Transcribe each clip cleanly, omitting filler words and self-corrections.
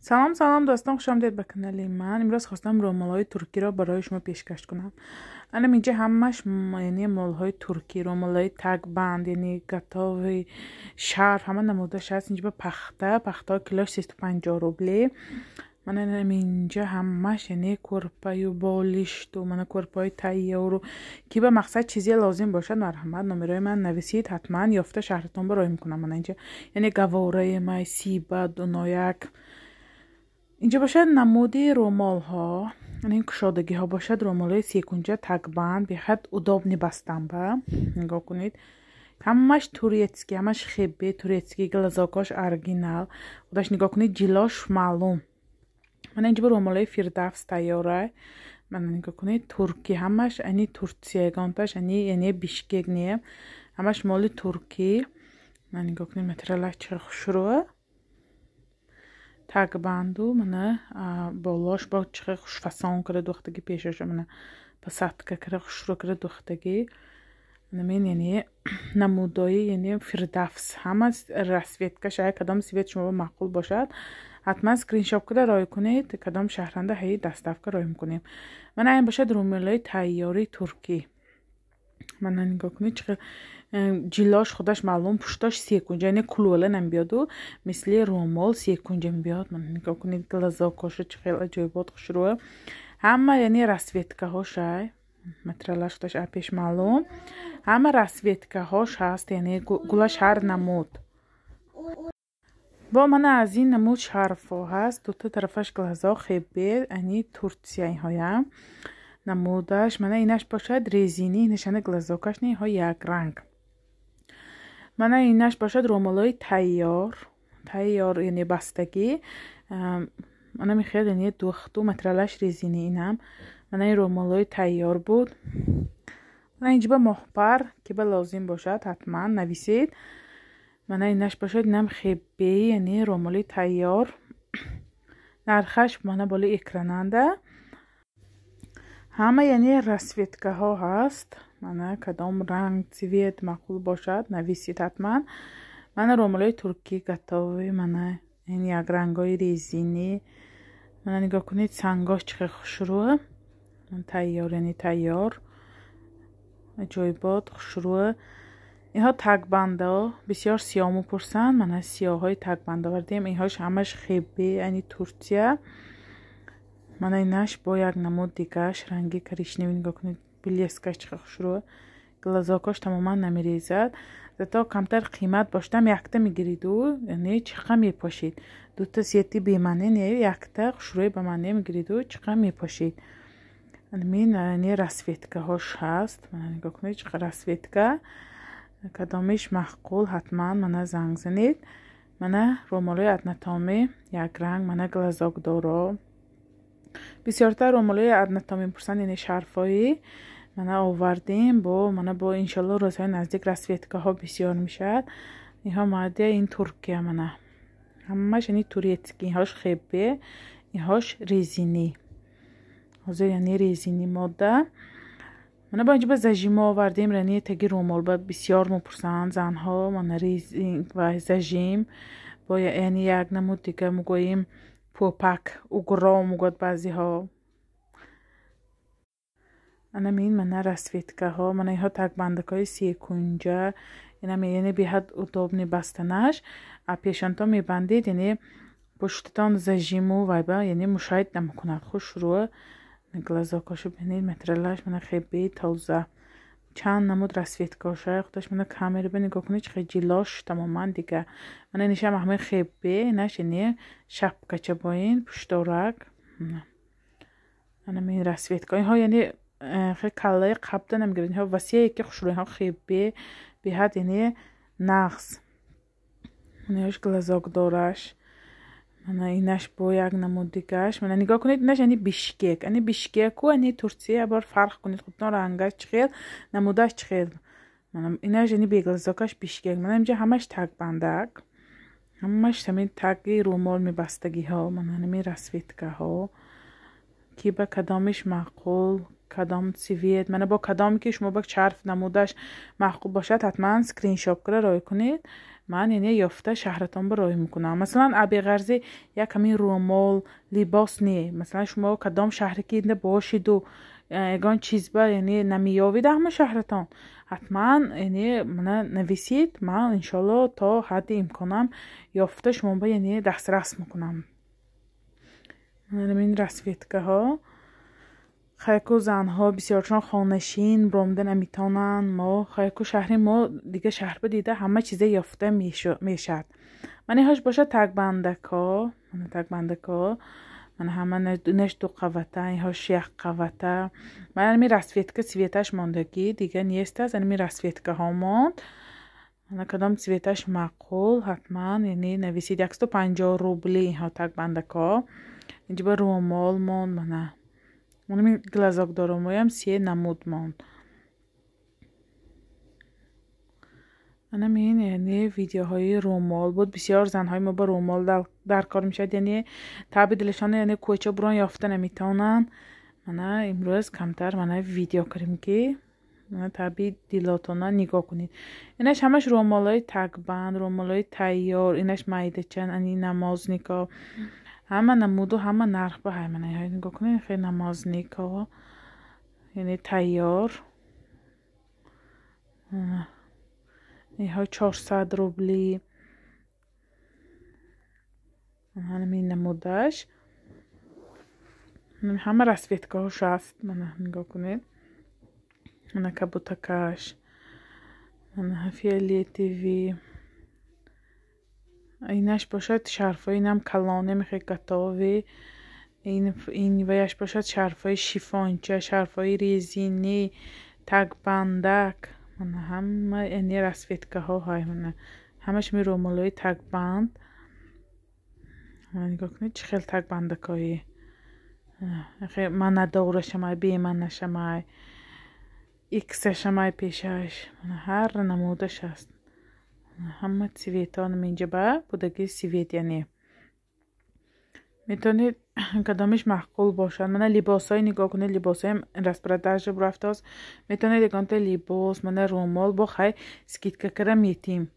سلام دوستان، خوش آمدید به کانال من. امروز خواستم رومال‌های ترکی را برای شما پیشکش کنم. الان اینجا همش یعنی مال‌های ترکی، رومال‌های تگ بند، یعنی گاتاوی شرف، همه نمودش هست. اینجا پخته کیلوش 350 روبلی. من اینجا همش یعنی کورپای و بالشت و من کورپای تیار و کی به مقصد چیزی لازم باشد مرحمت نمره من نویسید، حتما یافته شهرتون برای میکنم. من اینجا یعنی گواره مای سیبه دونایک اینجا باشد. نمودی رومال ها این کشادگی ها باشد. رومال های سیکونجه تگ بند بخد удобні بستن با نگاه کنید. همش توریتسکی، همش خیبه توریتسکی، گلزاکاش ارگینال خودش نگاه کنید. جیلاش معلوم. من اینجا به رومال های فیردفس تیاره. من نگاه کنید ترکی، همش انی ترکیه گانتاش یعنی بیشکک نیه، همش مال ترکی. من نگاه کنید متریالش چه خوش روه. تگ بندو منه بالاش با چه خوش فسان کرده دوختگی پیشش منه پساتکه کرده خوش رو کرده دوختگی. نمین یعنی نمودایی یعنی فیردفس همه رسویت شاید کدام سویت شما معقول باشد حتما اسکرین شاپ کرده رای کنید. کدام شهرنده هی دستافکه رای میکنیم. من این باشد رومالای تیاری ترکی. من نگاه کنید چقدر جیلاش خودش معلوم، پشتاش سیکونجه یعنی کلوله نمیادو مثل رومال سیکونجه میاد. من نگاه کنید گلزاکاش چقدر عجیبات خوش روه. همه یعنی رسویتکه هاش متریالش خودش اپیش معلوم. همه رسویتکه هاش هست یعنی گلش هر نمود با من از این نمود شرفا هست. دوتا طرفش گلزا خیبه یعنی ترکیه هایم نمودش. من اینش باشد ریزینی نشانه گلزاکاش نه ها یک رنگ. من اینش باشد رومالای تیار یعنی بستگی. من میخواد یعنی دوختو متریالش ریزینی. اینم من این رومالای تیار بود. من اینجا به محبر که به لازم باشد حتما نویسید. من اینش باشد اینم خیبه یعنی رومالای تیار. نرخش من بالا اکراننده. همه یعنی رسویتکه ها هست. من کدام رنگ سویت معقول باشد نویسید حتما. من رومالای ترکی گاتاوی من این یک رنگای ریزینی. من نگاه کنید سنگاش چقدر خوش روه. من تیار یعنی تیار جایبات خوش روه. اینها تگ بنده ها بسیار سیاه پرسند. من از سیاه های تگ بنده وردیم. اینهاش همش خیبه یعنی ترکیه. من اینش با یک نمود دیگهش رنگی کریشنی نگاه کنید. بلیسکش چقدر خوش روه. گلزاکاش تماما نمیریزد. تا کمتر قیمت باشتم یکتا میگیرید و یعنی چقدر میپاشید. دوتا سیتی بیمانه نه یکتا خوش روی به من نمیگیرید و چقدر میپاشید. این یعنی رسویتکه هاش هست. من نگاه کنید چقدر رسویتکه کدامش معقول حتما من زنگ زنید. من رومالای ادنتامی یک رنگ من گلزاک دارم. بسیارتر رومالای ادنتامی پرسند یعنی شرفایی من آوردیم با انشالله روزهای نزدیک رسویتکه ها بسیار میشد. اینها ماده این ترکیه من همش یعنی توریتسکی. اینهاش خیبه اینهاش ریزینی حاضر یعنی ریزینی ماده. من با اینجا به زجیم آوردیم رنی تگی رومال با بسیار مپرسند زنها. من ریزین و زجیم با یعنی یک نمود دیگه مگوییم پوپک و گرام مگود بعضی ها. من رسویتکه ها من اینها تگ بندک های سیکونجه یعنی بیهد удобні بستنش پیشانتا میبندید یعنی پشتتان زجیمو وایبا یعنی مشاهد نمیکند. خوش روه. گلزاکاشو ببینید متریالش من خیلی تازه چند نمود رسویتکاشه خودش من کامل نگاه کنید چقدر جیلاش تماما دیگه. من اینشم همه خیلی نش یعنی شپکچه باین پشتورک. من این رسویتکا اینها یعنی خیلی کلای قبضه نمیگیرد. اینها وسیعه که خوش روی ها خیلی بیهد یعنی نقص. اینهاش گلزاک دارش. من اینش با یک نمود دیگهش. من نگاه کنید اینش یعنی بیشکک یعنی بیشکک و یعنی ترکیه بار فرق کنید خودتون رنگش چقدر نمودش چقدر. من اینش یعنی بیگلزاکش بیشکک. من اینجا همش تگ بندک همش همین تگی رومال میبستگی ها. من همین رسویتکه ها کی به کدامش معقول کدام سویت، من با کدامی که شما با چرف نمودش محبوب باشد حتما سکرین شاپ کرده رای کنید. من یعنی یافته شهرتان برای میکنم. مثلا ابی غرضی یک کمی رومال لباس نی، مثلا شما کدام شهری که اینده باشید و اگان چیز با یعنی نمیاوید همه شهرتان حتما یعنی من نویسید، من انشالله تا حد امکانم یافته شما با یعنی دسترس میکنم. این رسویتکه ها خیلی زنها بسیارشان خانشین برامده نمیتونن. ما خیلی شهری ما دیگه شهر بدیده همه چیزه یافته میشد. من هاش باشه تگ بندکا، من همه نش 2 قوته، این هاش 1 قوته. من می رسویتکه سویتش ماندگی دیگه نیست از می رسویتکه ها ماند. من کدام سویتش معقول حتما یعنی نویسید 150 روبلی این ها تگ بندکا. اینجا با رومال ماند. من می گلازاک دارم ویم 3 نمود ماند. من این یعنی ویدیوهای رومال بود. بسیار زنهای ما با رومال در کار میشد، یعنی تابع دلشان یعنی کوچه بران یافته نمیتونن. من امروز کمتر من ویدیو کردم که من تابع دلاتونا نگاه کنید. اینش همش رومالای تگ بند، رومالای تیار، اینش مایده چن، انی نمازنیکا همه نمود و همه نرخ به های من های نگاه کنید. خیلی نمازنیکا یعنی تیار این های 400 روبلی همین نمودش. همه رسویتکه هاش هست. من نگاه کنید. من کبوتکش، من فیلی تیوی، اینش باشد شرفای اینم کلانه میخواه کتاوی، این ویش باشد شرفای شیفانچه، شرفای ریزینی، تگ بندک. من همه اینی رسویتکه ها های من همش می رومالای تگ بند. من نگاه کنید چه خیلی تگ بندکایی من نداره شمای بی من نشمای ایکس شمای پیشش. من هر نمودش هست. همه سویتان اینجا با بودگی سویت یعنی میتونید کدامش معقول باشد. من لباس های نگاه کنید، لباس های رسپراداج برفته است. میتونید اگانت لباس من رومال با خیلی سکیتکه کرم میتیم.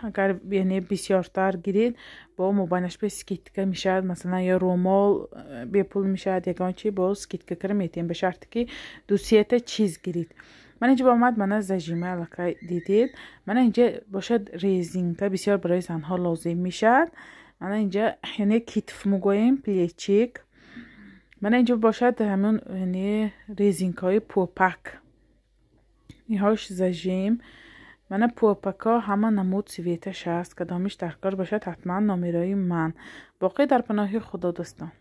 اگر یعنی بسیارتر گیرید با مبانش به سکیتکه میشد. مثلا یا رومال به پول میشد یکان چی با سکیتکه کرم میتیم به شرطی که 2 چیز گیرید. من اینجا با آمد من از زجیمه علاقه دیدید. من اینجا باشد ریزینگ که بسیار برای زنها لازم میشد. من اینجا یعنی کتف مگویم پلیچیک. من اینجا باشد همون یعنی ریزینگ های پوپک این هاش زجیم. من پوپک ها همه نمود سویتش هست. کدامش در کار باشد حتما نامیرای من. باقی در پناهی خدا دوستان.